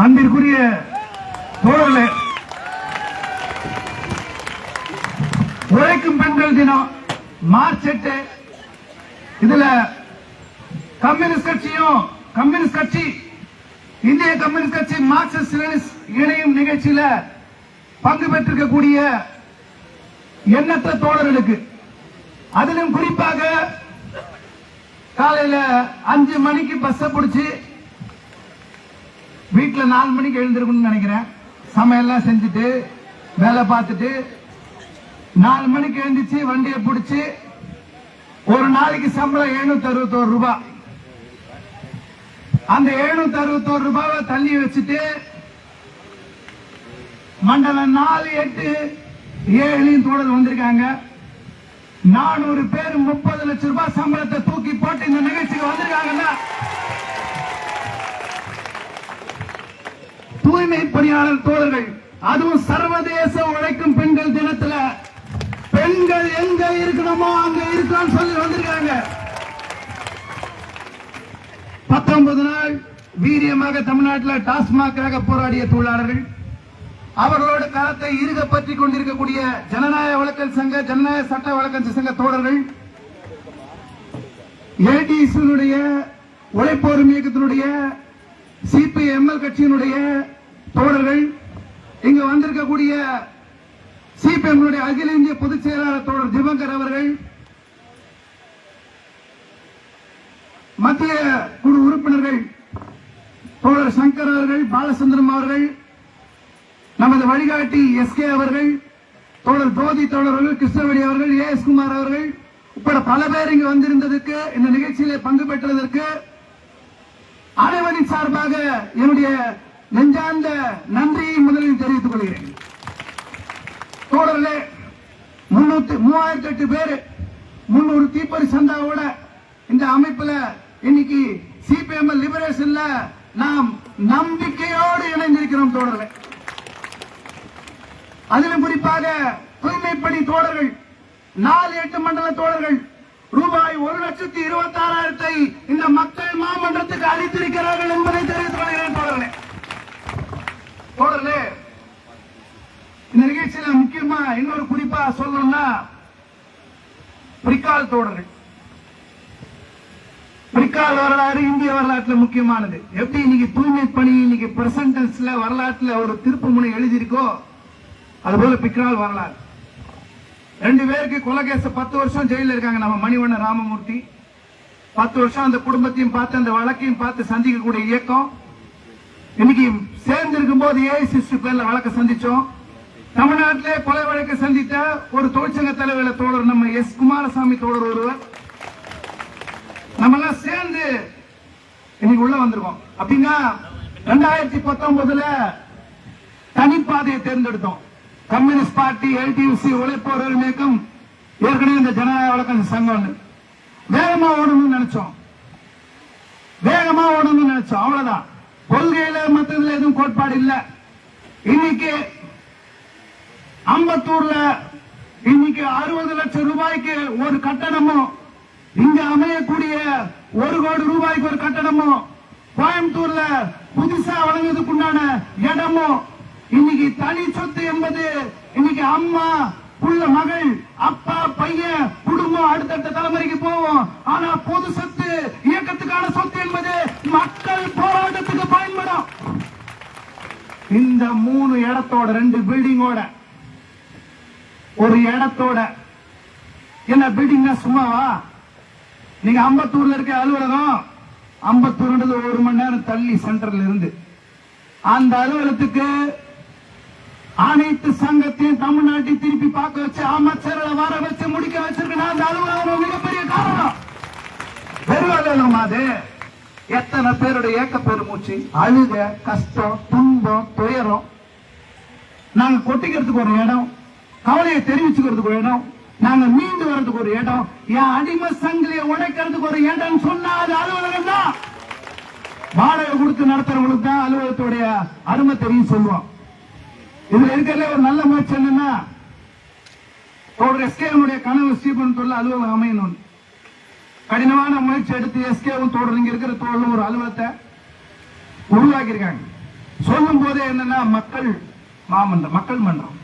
அன்பிற்குரிய தோழர்களே, உழைக்கும் பெண்கள் தினம் மார்ச் 8. இதுல கம்யூனிஸ்ட் கட்சி இந்திய கம்யூனிஸ்ட் கட்சி மார்க்சிஸ்ட் இணையும் நிகழ்ச்சியில பங்கு பெற்றிருக்கக்கூடிய எண்ணற்ற தோழர்களுக்கு, அதிலும் குறிப்பாக காலையில 5 மணிக்கு பஸ் பிடிச்சி வீட்டுல 4 மணிக்கு எழுந்திருக்கணும்னு நினைக்கிறேன். சமையல்லாம் செஞ்சுட்டு வேலை பார்த்துட்டு 4 மணிக்கு எழுந்திச்சு வண்டியை பிடிச்சி ஒரு நாளைக்கு சம்பளம் 761 ரூபாய். அந்த 761 ரூபாவை தள்ளி வச்சுட்டு மண்டலம் 4, 8, 7 தோழர் வந்திருக்காங்க. 400 பேர் 30 லட்சம் ரூபாய் சம்பளத்தை தூக்கி போட்டு இந்த நிகழ்ச்சிக்கு வந்திருக்காங்கன்னா, தூய்மை பணியாளர் தோழர்கள், அதுவும் சர்வதேச உழைக்கும் பெண்கள் தினத்துல பெண்கள் எங்க இருக்கணுமோ அங்க இருக்கான்னு சொல்லி வந்திருக்காங்க. 19 நாள் வீரியமாக தமிழ்நாட்டில் டாஸ்மாகாக போராடிய தொழிலாளர்கள், அவர்களோட காலத்தை இருக பற்றி கொண்டிருக்கக்கூடிய ஜனநாயக வழக்கல் சங்க, ஜனநாயக சட்ட வழக்கல் சங்க தோழர்கள், ஏடிஎஸ்னுடைய உழைப்போரும் இயக்கத்தினுடைய சிபிஎம்எல் கட்சியினுடைய தோழர்கள், இங்கு வந்திருக்கக்கூடிய சிபிஎம் அகில இந்திய பொதுச் செயலாளர் தோழர் திவங்கர் அவர்கள், மத்திய குழு உறுப்பினர்கள் தோழர் சங்கர் அவர்கள், பாலச்சந்திரம் அவர்கள், நமது வழிகாட்டி எஸ்கே அவர்கள், தோழர் ஜோதி தோழர்கள், கிருஷ்ணவேணி அவர்கள், ஏஎஸ் குமார் அவர்கள் உட்பட பல பேர் இங்கு வந்திருந்ததற்கு, இந்த நிகழ்ச்சியிலே பங்கு பெற்றதற்கு அனைவரின் சார்பாக என்னுடைய நெஞ்சார்ந்த நன்றியை முதலில் தெரிவித்துக் கொள்கிறேன். தோழர்களே, 3008 பேர் 300 தீப்பொறி சந்தாவோட இந்த அமைப்புல இன்னைக்கு சிபிஎம் லிபரேஷன்ல நாம் நம்பிக்கையோடு இணைந்திருக்கிறோம் தோழர்களே. அதிலும் குறிப்பாக தூய்மைப்பணி தோழர்கள் 4-8 மண்டல தோழர்கள் ரூபாய் 1,26,000 இந்த மக்கள் மாமன்றத்துக்கு அளித்திருக்கிறார்கள் என்பதை தெரிவித்துக் கொள்கிறேன் தோழர்களே. தோழர்களே, இந்த நிகழ்ச்சியில முக்கியமா இன்னொரு குறிப்பா சொல்லணும்னா, பிரிக்கால் தோழர்கள், பிரிக்கால் வரலாறு இந்திய வரலாற்றுல முக்கியமானது. எப்படி இன்னைக்கு தூய்மை பணி இன்னைக்கு பிரசன்டென்ஸ்ல வரலாற்றுல ஒரு திருப்பு முனை எழுதியிருக்கோ, அதுபோல பிரிக்கால் வரலாறு. 2 பேருக்கு கொலைகேச 10 வருஷம் ஜெயில இருக்காங்க. நம்ம மணிவண்ண ராமமூர்த்தி 10 வருஷம் அந்த குடும்பத்தையும் பார்த்து அந்த வழக்கையும் பார்த்து சந்திக்கக்கூடிய இயக்கம். இன்னைக்கு சேர்ந்து இருக்கும் போது ஏஐசிசி பேர்ல வழக்கு சந்திச்சோம். தமிழ்நாட்டிலே கொலை வழக்கு சந்தித்த ஒரு தொழிற்சங்க தலைவர் தோழர் நம்ம எஸ் குமாரசாமி தோழர் ஒருவர், நம்ம எல்லாம் சேர்ந்து இன்னைக்கு உள்ள வந்திருக்கோம். அப்படின்னா 2019 தனிப்பாதையை தேர்ந்தெடுத்தோம். கம்யூனிஸ்ட் பார்ட்டி, எல்டியூசி, உழைப்போர் இயக்கம், ஏற்கனவே இந்த ஜனநாயக வழக்கு சங்கம் வேகமா ஓடணும்னு நினைச்சோம். அவ்வளவுதான். கொள்கையில மற்றதுல எதுவும் கோட்பாடு இல்ல. இன்னைக்கு அம்பத்தூர்ல இன்னைக்கு 60 லட்சம் ரூபாய்க்கு ஒரு கட்டணமும், இங்க அமையக்கூடிய 1 கோடி ரூபாய்க்கு ஒரு கட்டணமும், கோயம்புத்தூர்ல புதுசா வழங்குவதற்குண்டான இடமும், இன்னைக்கு தனி சொத்து என்பது இன்னைக்கு அம்மா, புள்ள, மகள், அப்பா, பையன், குடும்பம் அடுத்தடுத்த தலைமுறைக்கு போவோம். ஆனா பொது சொத்து, இயக்கத்துக்கான சொத்து என்பது மக்கள் போராட்டத்துக்கு பயன்படும். இந்த 3 இடத்தோட 2 பில்டிங்கோட ஒரு இடத்தோட என்ன பில்டிங் சும்மாவா? நீங்க அம்பத்தூர்ல இருக்க அலுவலகம், அம்பத்தூர்ன்றது 1 மணி நேரம் தள்ளி சென்டர்ல இருந்து அந்த அலுவலகத்துக்கு அனைத்து சங்கத்தையும் தமிழ்நாட்டை திருப்பி பார்க்க வச்சு அமைச்சர்களை வர வச்சு முடிக்க வச்சிருக்கா அந்த அலுவலகம் மிகப்பெரிய காரணம். வெறும் அது எத்தனை பேருடைய ஏக்க பெருமூச்சு, அழுக, கஷ்டம், துன்பம், துயரம், நாங்க கொட்டிக்கிறதுக்கு ஒரு இடம், கவலையை தெரிவிச்சுக்கிறதுக்கு ஒரு இடம், நாங்க மீண்டு வர்றதுக்கு ஒரு இடம், என் அடிமை சங்கிலியை உடைக்கிறதுக்கு ஒரு இடம் சொன்னா அது அலுவலகம் தான். வாடகை கொடுத்து நடத்துறவங்களுக்கு தான் அலுவலகத்துடைய அருமை தெரியும் சொல்லுவோம். இதுல இருக்கிற ஒரு நல்ல முயற்சி என்னன்னா, ஒரு எஸ்கேனுடைய கனவு ஸ்ரீபெரும்புதூர்ல அலுவலகம் அமையணும். கடினமான முயற்சி எடுத்து எஸ்கேவும் தோழர் இங்க இருக்கிற தோழரும் ஒரு அலுவலகத்தை உருவாக்கி இருக்காங்க. சொல்லும் போதே என்னன்னா மக்கள் மாமன்றம், மக்கள் மன்றம்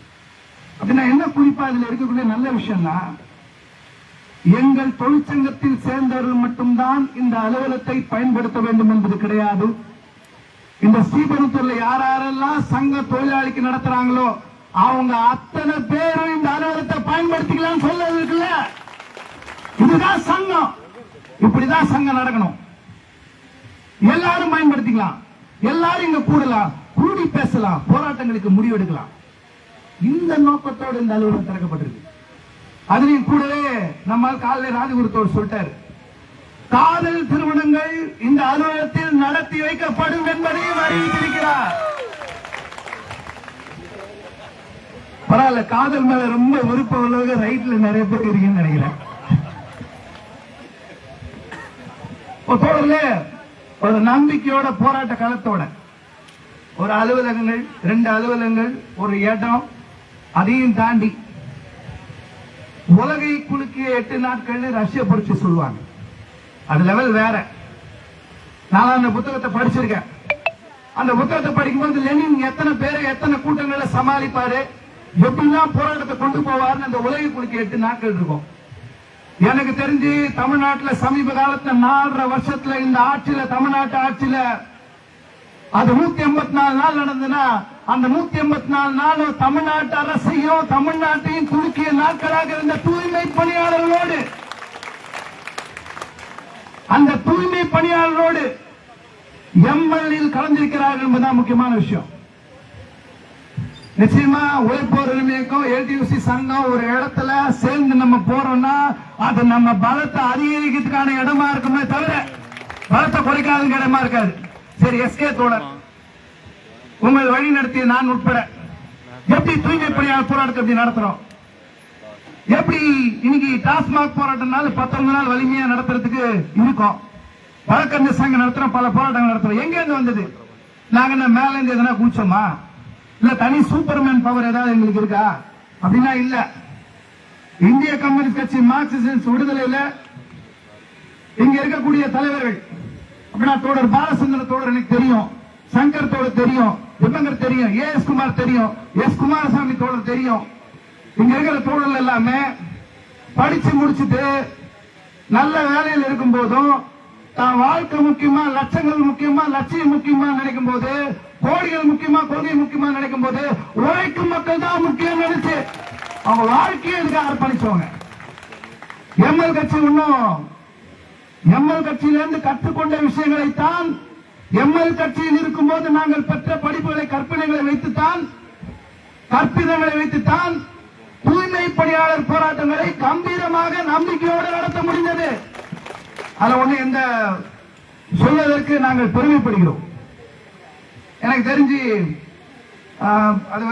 அப்படின்னா என்ன குறிப்பா இதுல இருக்கக்கூடிய நல்ல விஷயம்னா, எங்கள் தொழிற்சங்கத்தில் சேர்ந்தவர்கள் மட்டும்தான் இந்த அலுவலகத்தை பயன்படுத்த வேண்டும் என்பது கிடையாது. இந்த ஸ்ரீபெரும்புத்தூர்ல யாரெல்லாம் சங்க தொழிலாளிக்கு நடத்துறாங்களோ அவங்க அத்தனை பேரும் இந்த அலுவலகத்தை பயன்படுத்திக்கலாம் சொல்ல இருக்குல்ல. இதுதான் சங்கம், இப்படிதான் சங்கம் நடக்கணும். எல்லாரும் பயன்படுத்திக்கலாம், எல்லாரும் இங்க கூடலாம், கூடி பேசலாம், போராட்டங்களுக்கு முடிவெடுக்கலாம். இந்த நோக்கத்தோடு இந்த அலுவலகம் திறக்கப்பட்டிருக்கு. அதுலயும் கூடவே நம்ம காலையில் ராஜகுருத்தோடு சொல்லிட்டாரு, காதல் திருமணங்கள் இந்த அலுவலகத்தில் நடத்தி வைக்கப்படும் என்பதையும் அறிவித்திருக்கிறார். பரவாயில்ல, காதல் மேல ரொம்ப விருப்பம் உள்ளவங்க ரைட்ல நிறைய பேர் இருக்கீங்கன்னு நினைக்கிறேன். ஒரு நம்பிக்கையோட போராட்ட காலத்தோட ஒரு அலுவலகங்கள், 2 அலுவலகங்கள், ஒரு இடம், அதையும் தாண்டி உலகை குலுக்கிய 8 நாட்கள் ரஷ்ய புரட்சி சொல்லுவாங்க. அது லெவல் வேற. நான் அந்த புத்தகத்தை படிச்சிருக்கேன். அந்த புத்தகத்தை படிக்கும்போது லெனின் எத்தனை பேரை எத்தனை கூட்டங்களை சமாளிப்பாரு, எப்படிலாம் போராட்டத்தை கொண்டு போவாருன்னு அந்த உலகை குலுக்கிய 8 நாட்கள் இருக்கும். எனக்கு தெரிஞ்சு தமிழ்நாட்டில் சமீப காலத்துல 4.5 வருஷத்துல இந்த ஆட்சியில, தமிழ்நாட்டு ஆட்சியில அது 184 நாள் நடந்ததுன்னா அந்த 184 நாளும் தமிழ்நாட்டு அரசையும் தமிழ்நாட்டையும் குலுக்கிய நாட்களாக இருந்த தூய்மை பணியாளர்களோடு, அந்த தூய்மை பணியாளர்களோடு எம்எல்ஏ கலந்திருக்கிறார்கள் என்பதுதான் முக்கியமான விஷயம். நிச்சயமா உழைப்போர் இயக்கம், ஏடியூசி சங்கம் ஒரு இடத்துல சேர்ந்து நம்ம போறோம்னா அது நம்ம பலத்தை அதிகரிக்கிறதுக்கான இடமா இருக்குமே தவிர பலத்தை குறைக்காத இடமா இருக்காது. சரி, எஸ்கே தோழர், உங்கள் வழி நடத்திய நான் உட்பட எப்படி தூய்மை பணியாளர் போராட்டத்தை எப்படி நடத்துறோம், எப்படி இன்னைக்கு டாஸ்மாக் போராட்டம்னால 19 நாள் வலிமையா நடத்துறதுக்கு இருக்கும். வழக்கறிஞர் சங்கம் நடத்துறோம், பல போராட்டங்கள் நடத்துறோம். எங்க இருந்து வந்தது? நாங்க என்ன மேல இருந்து எதனா கூச்சோமா? இல்ல தனி சூப்பர்மேன் பவர் ஏதாவது எங்களுக்கு இருக்கா? அப்படின்னா இல்ல. இந்திய கம்யூனிஸ்ட் கட்சி மார்க்சிஸ்ட் விடுதலையில இங்க இருக்கக்கூடிய தலைவர்கள் அப்படின்னா தோழர் பாலச்சந்திர தோழர் எனக்கு தெரியும், சங்கர் தோழர் தெரியும், திபங்கர் தெரியும், ஏஎஸ் குமார் தெரியும், எஸ் குமாரசாமி தோழர் தெரியும். இங்க இருக்கிற தோழர்கள் எல்லாமே படிச்சு முடிச்சுட்டு நல்ல வேலையில் இருக்கும் போதும் தான் வாழ்க்கை முக்கியமா, லட்சங்கள் முக்கியமா, லட்சியம் முக்கியமா நினைக்கும் போது, கோடிகள் முக்கியமா, கொள்கை முக்கியமா நினைக்கும் போது உழைக்கும் மக்கள் தான் முக்கியம் நினைச்சு அவங்க வாழ்க்கையை இதுக்காக அர்ப்பணிச்சவங்க. எம்எல் கட்சி இன்னும் எம்எல் கட்சியிலிருந்து கற்றுக்கொண்ட விஷயங்களைத்தான் எம்எல் கட்சியில் இருக்கும் போது நாங்கள் பெற்ற படிப்புகளை, கற்பிதங்களை வைத்துத்தான் தூய்மை பணியாளர் போராட்டங்களை கம்பீரமாக நம்பிக்கையோடு நடத்த முடிந்தது. அதுல ஒண்ணு எந்த சொல்வதற்கு நாங்கள் பெருமைப்படுகிறோம். எனக்கு தெரிஞ்சு அது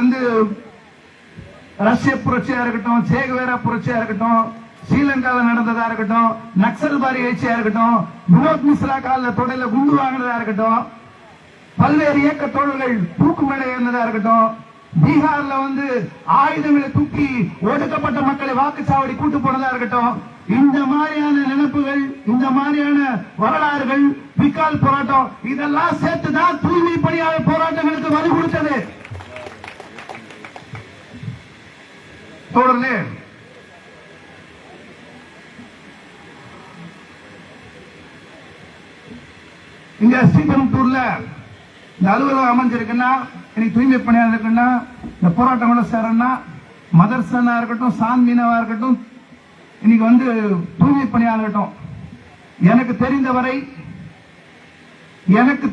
ரஷ்ய புரட்சியா இருக்கட்டும், சேகுவேரா புரட்சியா இருக்கட்டும், ஸ்ரீலங்காவில் நடந்ததா இருக்கட்டும், நக்சல்பாரி எழுச்சியா இருக்கட்டும், வினோத் மிஸ்ரா கால தொடையில குண்டு வாங்கினதா இருக்கட்டும், பல்வேறு இயக்க தோழர்கள் தூக்கு மேடை ஏறினதா இருக்கட்டும், பீகார்ல ஆயுதங்களை தூக்கி ஒடுக்கப்பட்ட மக்களை வாக்குச்சாவடி கூட்டு போனதா இருக்கட்டும், இந்த மாதிரியான நினைப்புகள், இந்த மாதிரியான வரலாறுகள், விக்கால் போராட்டம் இதெல்லாம் சேர்த்துதான் தூய்மை பணியாளர் போராட்டங்களுக்கு வலு கொடுத்தது. தொடர்ந்து இங்க ஸ்ரீபெரும்புத்தூர்ல இந்த அலுவலகம் அமைஞ்சிருக்குன்னா, இன்னைக்கு தூய்மை பணியாளர் இருக்குன்னா, இந்த போராட்டம் சேரன்னா, மதர்சனா இருக்கட்டும், சான்மீனவா இருக்கட்டும், இன்னைக்கு தூய்மை பணியாளர் இருக்கட்டும், எனக்கு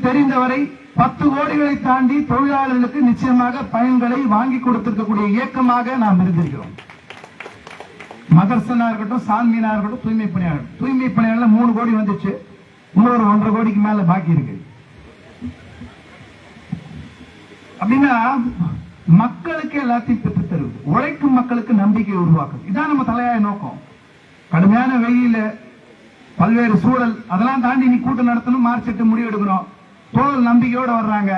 தெரிந்தவரை 10 கோடிகளை தாண்டி தொழிலாளர்களுக்கு நிச்சயமாக பயன்களை வாங்கி கொடுத்திருக்கக்கூடிய இயக்கமாக நாம் இருந்திருக்கிறோம். மதர்சனா இருக்கட்டும், சான்மீனா இருக்கட்டும், தூய்மை பணியாளர் 3 கோடி வந்துச்சு, இன்னொரு 1.5 கோடிக்கு மேல பாக்கி இருக்கு. அப்படின்னா மக்களுக்கு எல்லாத்தையும் பெற்று தருவது, உழைக்கும் மக்களுக்கு நம்பிக்கை உருவாக்கும். இதான் நம்ம தலையாய நோக்கம். கடுமையான வெயில, பல்வேறு சூழல், அதெல்லாம் தாண்டி நீ கூட்டம் நடத்தணும், மார்ச் 8 முடிவு எடுக்கணும். தோழல் நம்பிக்கையோட வர்றாங்க,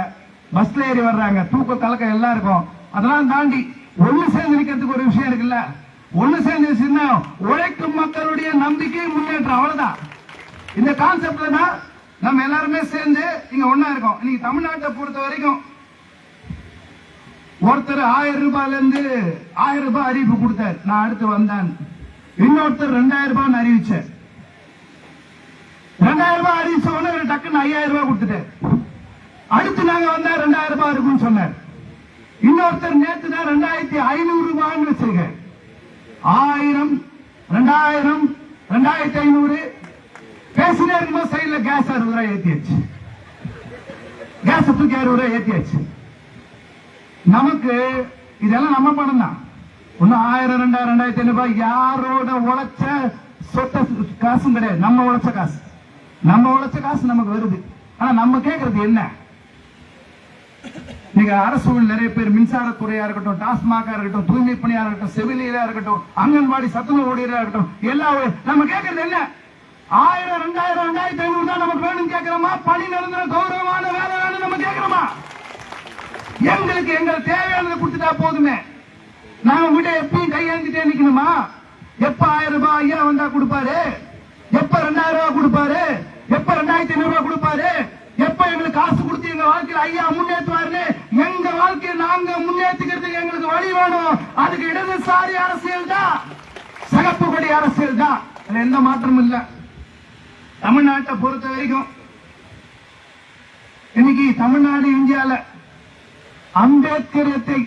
பஸ்ல ஏறி வர்றாங்க, தூக்க கலக்க எல்லாம் இருக்கும். அதெல்லாம் தாண்டி ஒண்ணு சேர்ந்து நிக்கிறதுக்கு ஒரு விஷயம் இருக்குல்ல, ஒண்ணு சேர்ந்து உழைக்கும் மக்களுடைய நம்பிக்கை முன்னேற்றம், அவ்வளவுதான். இந்த கான்செப்ட்ல தான் நம்ம எல்லாருமே சேர்ந்து இங்க ஒன்னா இருக்கோம். இன்னைக்கு தமிழ்நாட்டை பொறுத்த வரைக்கும் ஒருத்தர் 1000 ரூபாயில இருந்து 1000 ரூபாய் அறிவிப்பு கொடுத்தார், நான் அடுத்து வந்தேன். இன்னொருத்தர் 2000 ரூபாய் அறிவிச்சார். 2000 ரூபாய் அறிவிச்ச உடனே டக்குன்னு 5000 ரூபாய் கொடுத்துட்டார். அடுத்து நாங்க வந்தா 2000 ரூபாய் இருக்குன்னு சொன்னார். இன்னொருத்தர் நேற்று தான் 2500 ரூபான்னு வச்சிருக்க. 1000, 2000, 2500 பேசினே இருக்கும்போது சைட்ல கேஸ் 60 ரூபாய் ஏத்தியாச்சு. கேஸ் தூக்கி 60 ரூபாய் ஏத்தியாச்சு. நமக்கு இதெல்லாம் நம்ம பணம் தான். ஒன்னும் 1000, 2000, 2500 ரூபாய் யாரோட உழைச்ச சொத்த காசும் கிடையாது. நம்ம உழைச்ச காசு, நம்ம உழைச்ச காசு நமக்கு வருது. ஆனா நம்ம கேட்கறது என்ன? நீங்க அரசு நிறைய பேர் மின்சாரத்துறையா இருக்கட்டும், டாஸ்மாகா இருக்கட்டும், தூய்மை பணியா இருக்கட்டும், செவிலியரா இருக்கட்டும், அங்கன்வாடி சத்துணவு ஊழியரா இருக்கட்டும், எல்லாம் நம்ம கேட்கறது என்ன? 1000, 2000, 2500 தான் நமக்கு வேணும் கேட்கிறோமா? பணி நிரந்தர கௌரவமான வேலை வேணும் நம்ம கேட்கிறோமா? எங்களுக்கு தேவையானதை கொடுத்துட்டா போதுமே. நாங்க உங்ககிட்ட எப்பயும் கையெழுந்துட்டே நிக்கணுமா? எப்ப 1000 ரூபாய் ஐயா வந்தா கொடுப்பாரு, எப்ப 2000 ரூபாய் கொடுப்பாரு, எப்ப 2500 ரூபாய் கொடுப்பாரு, எப்ப எங்களுக்கு காசு கொடுத்து எங்க வாழ்க்கையில ஐயா முன்னேற்றுவாரு? எங்க வாழ்க்கையை நாங்க முன்னேற்றுக்கிறதுக்கு எங்களுக்கு வழி வேணும். அதுக்கு இடதுசாரி அரசியல் தான், சிகப்பு கொடி அரசியல் தான். அதுல எந்த மாற்றமும் இல்ல. தமிழ்நாட்டை பொறுத்த வரைக்கும் இன்னைக்கு தமிழ்நாடு இந்தியால அம்பேத்கரியத்தை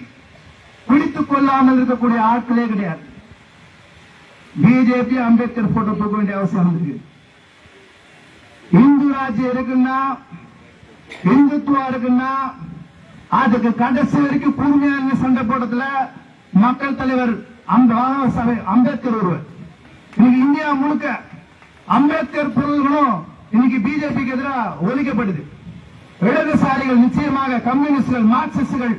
பிடித்துக் கொள்ளாமல் இருக்கக்கூடிய ஆட்களே கிடையாது. பிஜேபி அம்பேத்கர் போட்டோ தூக்க வேண்டிய அவசியம் இருக்கு. இந்து ராஜ்யம் இருக்குன்னா, இந்துத்துவா இருக்குன்னா, அதுக்கு கடைசி வரைக்கும் கூர்மையான சண்டை போட்டதுல மக்கள் தலைவர் அம்பேத்கர் ஒருவர். இன்னைக்கு இந்தியா முழுக்க அம்பேத்கர் பொருள்களும் இன்னைக்கு பிஜேபிக்கு எதிராக ஒழிக்கப்படுது. இடதுசாரிகள் நிச்சயமாக, கம்யூனிஸ்டுகள், மார்க்சிஸ்டுகள்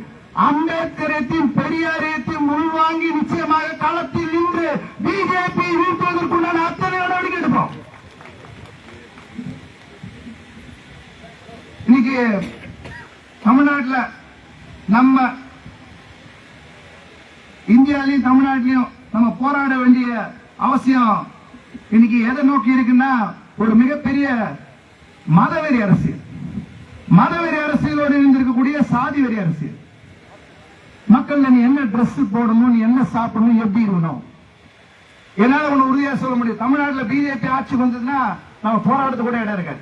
அம்பேத்கரையும் பெரியாரையும் உள்வாங்கி நிச்சயமாக களத்தில் நின்று பிஜேபி வீழ்த்துவதற்குண்டான அத்தனை நடவடிக்கை எடுப்போம். இன்னைக்கு தமிழ்நாட்டில், நம்ம இந்தியாலையும் தமிழ்நாட்டிலையும் நம்ம போராட வேண்டிய அவசியம் இன்னைக்கு எதை நோக்கி இருக்குன்னா, ஒரு மிகப்பெரிய மதவெறி அரசியல். மதவெறி அரசியலோடு இருந்திருக்கக்கூடிய சாதி வெறி அரசியல். மக்கள் நீ என்ன டிரெஸ் போடணும், நீ என்ன சாப்பிடணும், எப்படி இருக்கணும், என்னால ஒண்ணு உறுதியா சொல்ல முடியும். தமிழ்நாட்டில் பிஜேபி ஆட்சி வந்ததுன்னா நம்ம போராடுறது கூட இடம் இருக்காது.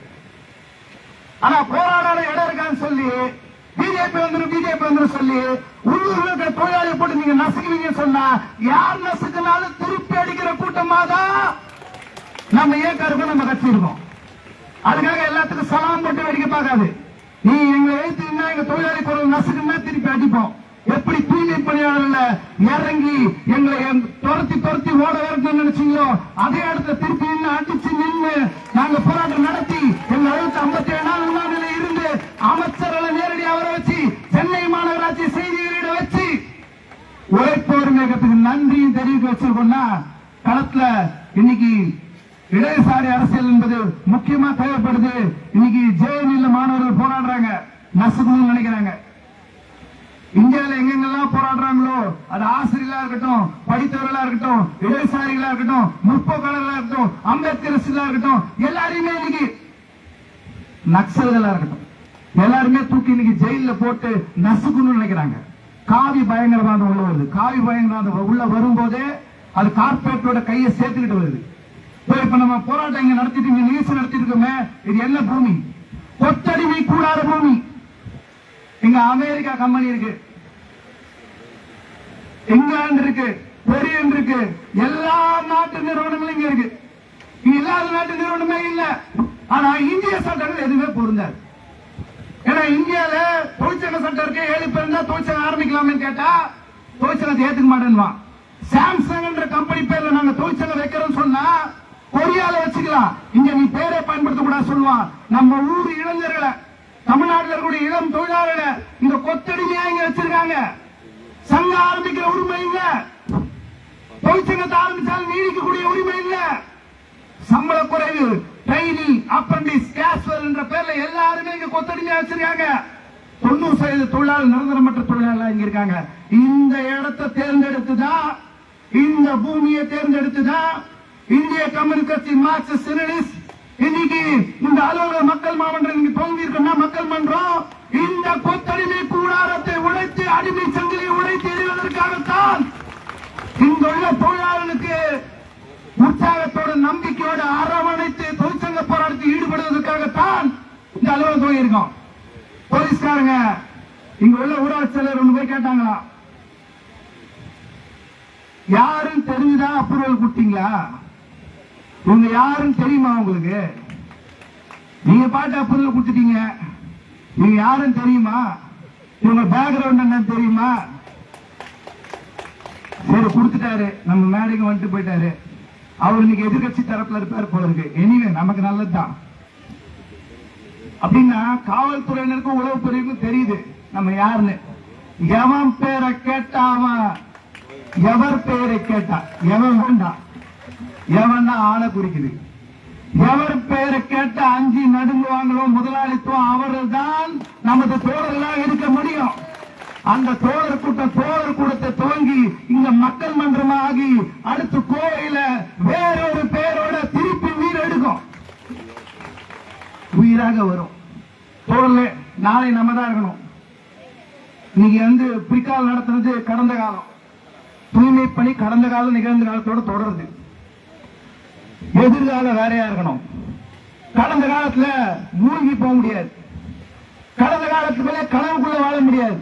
ஆனா போராடாத இடம் இருக்கான்னு சொல்லி பிஜேபி வந்துடும் சொல்லி உள்ளூர்ல இருக்கிற தொழிலாளி போட்டு நீங்க நசுக்குவீங்க சொன்னா, யார் நசுக்குனாலும் திருப்பி அடிக்கிற கூட்டமா தான் நம்ம ஏற்காருக்கும் நம்ம கட்சி இருக்கோம். அதுக்காக எல்லாத்துக்கும் சலாம் போட்டு வேடிக்கை பார்க்காது. நீ எங்களை வைத்து எங்க தொழிலாளி பொருள் நசுக்குன்னா திருப்பி அடிப்போம். எப்படி தூய்மை பணியாளர்கள் இறங்கி எங்களை துரத்தி ஓட வரணும்னு நினைச்சீங்களோ, அதே இடத்துல திருப்பி அடிச்சு நின்று நாங்க போராட்டம் நடத்தி எங்க 57 நாள் உண்ணாநிலை இருந்து அமைச்சர்களை நேரடியாக வர வச்சு சென்னை மாநகராட்சி செய்திகளிட வச்சு உழைப்போர் இயக்கத்துக்கு நன்றியும் தெரிவிக்க வச்சிருக்கோம்னா, களத்துல இன்னைக்கு இடதுசாரி அரசியல் என்பது முக்கியமா தேவைப்படுது. இன்னைக்கு ஜேஎன்யூல மாணவர்கள் போராடுறாங்க, நசுக்கணும்னு நினைக்கிறாங்க. இந்தியாவில் எங்கெங்கெல்லாம் போராடுறாங்களோ, அது ஆசிரியர்களா இருக்கட்டும், படித்தவர்களா இருக்கட்டும், இடதுசாரிகளா இருக்கட்டும், முற்போக்காளர்களா இருக்கட்டும், அம்பேத்கரிஸ்டா இருக்கட்டும், எல்லாருமே இன்னைக்கு நக்சல்களா இருக்கட்டும், எல்லாருமே தூக்கி இன்னைக்கு ஜெயில போட்டு நசுக்கணும்னு நினைக்கிறாங்க. காவி பயங்கரவாதம் உள்ள வருது. காவி பயங்கரவாதம் உள்ள வரும்போதே அது கார்பரேட்டோட கையை சேர்த்துக்கிட்டு வருது. இப்ப நம்ம போராட்டம் இங்க நடத்திட்டு, நிகழ்ச்சி நடத்திட்டு இருக்கோமே, இது என்ன பூமி? கொத்தடிமை கூடாத பூமி. இங்க அமெரிக்கா கம்பெனி இருக்கு, இங்கிலாந்து இருக்கு, கொரியன் இருக்கு, எல்லா நாட்டு நிறுவனங்களும் இங்க இருக்கு. இங்க இல்லாத நாட்டு நிறுவனமே இல்ல. ஆனா இந்திய சட்டங்கள் எதுவுமே பொருந்தாது. ஏன்னா இந்தியால தொழிற்சங்க சட்டம் இருக்கு. 7 பேர் இருந்தா தொழிற்சங்கம் ஆரம்பிக்கலாம்னு கேட்டா தொழிற்சங்கத்தை ஏத்துக்க மாட்டேன்னுவா. சாம்சங் என்ற கம்பெனி பேர்ல நாங்க தொழிற்சங்கம் வைக்கிறோம் சொன்னா கொரியால வச்சுக்கலாம், இங்க நீ பேரை பயன்படுத்த கூடாது சொல்லுவான். நம்ம ஊர் இளைஞர்களை, தமிழ்நாட்டில் இருக்கக்கூடிய இளம் தொழிலாளர்களை இந்த கொத்தடிமையா இங்க வச்சிருக்காங்க. சங்கம் ஆரம்பிக்கிற உரிமை இல்ல, தொழிற்சங்கத்தை ஆரம்பிச்சாலும் நீடிக்கக்கூடிய உரிமை இல்ல. சம்பள குறைவு, ட்ரைனிங், அப்ரண்டிஸ், கேஷுவல் என்ற பேர்ல எல்லாருமே இங்க கொத்தடிமையா வச்சிருக்காங்க. 90% தொழிலாளர் நிரந்தரமற்ற தொழிலாளர் இங்க இருக்காங்க. இந்த இடத்தை தேர்ந்தெடுத்துதான், இந்த பூமியை தேர்ந்தெடுத்துதான் இந்திய கம்யூனிஸ்ட் கட்சி, மார்க்சிஸ்ட் இன்னைக்கு இந்த அலுவலக மக்கள் மாமன்றம் தோங்கி இருக்குன்னா, மக்கள் மன்றம் இந்த கொத்தடிமை கூடாரத்தை உடைத்து அடிமை சங்கிலி இங்குள்ள தொழிலாளர்களுக்கு உற்சாகத்தோடு நம்பிக்கையோடு அரவணைத்து தொழிற்சங்க போராட்டத்தில் ஈடுபடுவதற்காகத்தான் இந்த அலுவலகம் போயிருக்கோம். போலீஸ்காரங்க இங்க உள்ள ஊராட்சி செயலர் ஒண்ணு போய் கேட்டாங்களா, யாரும் தெரிஞ்சுதான் அப்ரூவல் கொடுத்தீங்களா, இவங்க யாருன்னு தெரியுமா உங்களுக்கு, நீங்க பாட்டு அப்ரூவல் கொடுத்துட்டீங்க, நீங்க யாரும் தெரியுமா, இவங்க பேக்ரவுண்ட் என்ன தெரியுமா? சரி கொடுத்துட்டாரு, நம்ம மேடைக்கு வந்துட்டு போயிட்டாரு. அவர் இன்னைக்கு எதிர்கட்சி தரப்புல இருப்பாரு போல இருக்கு. எனிவே நமக்கு நல்லதுதான். அப்படின்னா காவல்துறையினருக்கும் உளவுத்துறைக்கும் தெரியுது நம்ம யாருன்னு. எவன் பேரை கேட்டா அவன், எவர் பேரை கேட்டா எவன் வேண்டாம், எவன் தான் ஆளை குறிக்குது. எவர் பேரை கேட்ட அஞ்சி நடுங்குவாங்களோ முதலாளித்துவம் அவர்கள் தான் நமது தோழர்களாக இருக்க முடியும். அந்த தோழர் கூட்டத்தை துவங்கி இங்க மக்கள் மன்றமாகி அடுத்து கோயில வேறொரு பேரோட திருப்பி உயிர் எடுக்கும், உயிராக வரும். தோழர்களே, நாளை நம்ம தான் இருக்கணும். இன்னைக்கு பிரிக்கால் நடத்துறது கடந்த காலம், தூய்மை பணி கடந்த காலம் நிகழ்ந்த காலத்தோட தொடருது. எதிர்காலம் வேறையா இருக்கணும். கடந்த காலத்துல மூழ்கி போக முடியாது, கடந்த காலத்துக்குள்ள கனவுக்குள்ள வாழ முடியாது.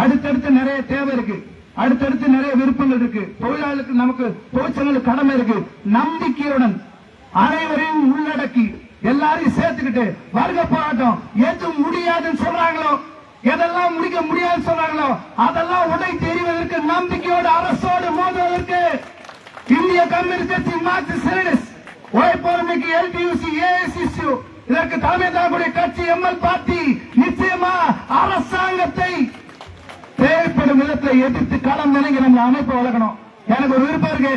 அடுத்தடுத்து நிறைய தேவை இருக்கு, அடுத்தடுத்து நிறைய விருப்பங்கள் இருக்கு. தொழிலாளர்களுக்கு நமக்கு தொழிற்சங்களுக்கு கடமை இருக்கு. நம்பிக்கையுடன் அனைவரையும் உள்ளடக்கி எல்லாரையும் சேர்த்துக்கிட்டு வர்க்க போராட்டம் எது முடியாதுன்னு சொல்றாங்களோ, எதெல்லாம் முடிக்க முடியாதுன்னு சொல்றாங்களோ அதெல்லாம் உடை தெரிவதற்கு நம்பிக்கையோடு அரசோடு மோதுவதற்கு இந்திய கம்யூனிஸ்ட் கட்சி மார்க்சிஸ்ட் உழைப்போருக்கு எல்டியூசி ஏஐசிசி இதற்கு தலைமை தாங்கக்கூடிய கட்சி எம்எல் பார்ட்டி நிச்சயமா அரசாங்கத்தை தேவைப்படும் விதத்தில் எதிர்த்து களம் நினைக்க நம்ம அமைப்பு வளர்க்கணும். எனக்கு ஒரு விருப்பம் இருக்கு,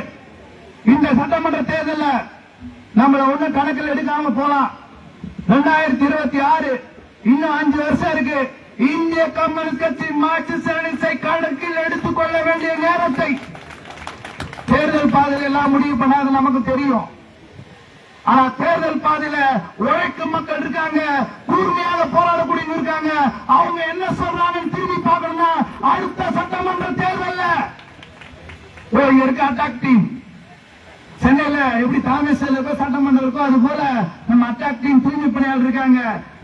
இந்த சட்டமன்ற தேர்தலில் நம்மள ஒண்ணு கணக்கில் எடுக்காம போலாம். 2026 இன்னும் 5 வருஷம் இருக்கு. இந்திய கம்யூனிஸ்ட் கட்சி மார்க்சிஸ்ட் கணக்கில் எடுத்துக் கொள்ள வேண்டிய நேரத்தை தேர்தல் பாதையில் எல்லாம் முடிவு பண்ணாது நமக்கு தெரியும். ஆனா தேர்தல் பாதையில உழைக்கும் மக்கள் இருக்காங்க, கூர்மையாக போராடக்கூடிய இருக்காங்க. அவங்க என்ன சொல்றாங்கன்னு திரும்பி பார்க்கணும்னா அடுத்த சட்டமன்ற தேர்தல்ல இருக்க அட்டாக் டீம் சென்னையில எப்படி தலைமை செயலருக்கோ சட்டமன்றம் இருக்கோ அது போல நம்ம அட்டாக் டீம் தூய்மை பணியாளர் இருக்காங்க.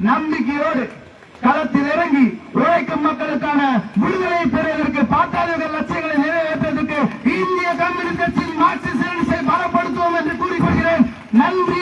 நம்பிக்கையோடு களத்தில் இறங்கி உழைக்கும் மக்களுக்கான விடுதலை பெறுவதற்கு பாட்டாளர்கள் லட்சியங்களை நிறைவேற்றுவதற்கு இந்திய கம்யூனிஸ்ட் கட்சியின் மார்க்சிஸ்ட் பலப்படுத்துவோம் என்று கூறிக்கொள்கிறேன். நன்றி.